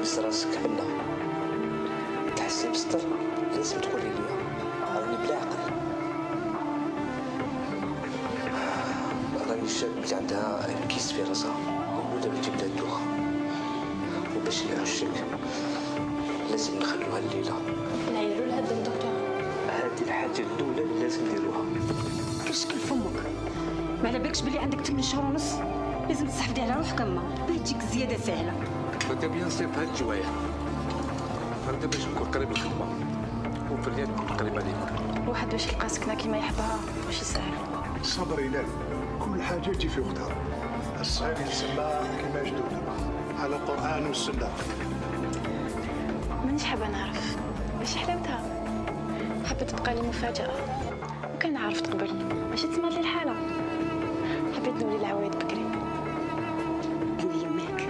تحبس راسك حنا تحسي بستر لازم تقولي لي راني بلا عقل. راني الشاب اللي عندها كيس في راسها ومولودة بتجيب لها الدوخة، وباش نعشك لازم نخلوها الليلة. نعيروا لها الدم دكتور. هذه الحاجة الأولى اللي لازم نديروها. كشكل فمك، ما على بالكش بلي عندك 8 شهور ونص، لازم تستحفظي على روحك اما باه تجيك زياده سهله. بدا بيان نصيب هاد الجوايه، هذا باش نكون قريب للخدمه وفي الرياض نكون قريب عليك. واحد باش يلقى سكنه كيما يحبها ماشي ساهل. الصبر ينال، كل حاجه تجي في وقتها. الصغير يتسمى كما جدود على القران والسنه. مانيش حابه نعرف واش حلاوتها، حبيت تبقى لي مفاجاه وكان عرفت قبل باش تسمع لي الحاله. حبيت نولي العوايد بكري. قولي يماك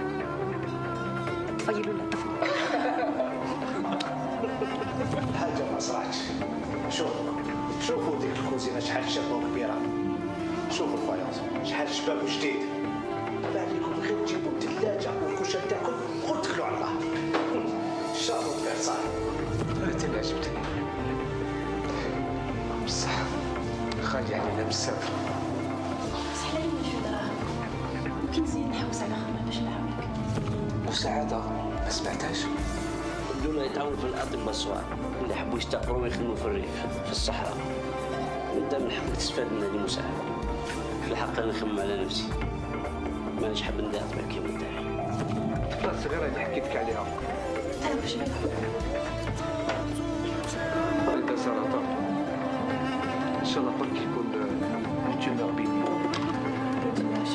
طفيلوا لها طفل. حاجة ما صراتش. شوفوا ديك الكوزينة شحال شابة وكبيرة، شوفوا الفايونس شحال شباب وجديد. بالكم غير تجيبوا الثلاجة والكوشة تاعكم واتكلوا على الله. شافوا الفرصة. انت اللي عجبتني بصح خالي علينا بزاف. بصح لا يمكن شو دراهم، يمكن زين نحوس على خدمه باش نعاونك. وسعادة ما سمعتهاش. بدون يتعاونوا في الأطباء الصغار اللي يحبوا يشتغلوا ويخدموا في الريف في الصحراء. قدام نحب تستفاد من هذه المساعدة. في الحق أنا نخمم على نفسي، مانيش حاب ندير طبيعي كيما ندير. الطفله الصغيره اللي حكيت لك عليها تعرف واش بها؟ مريضه سرطان، ان شاء الله برك يكون التيومور بيني. بإذن الله.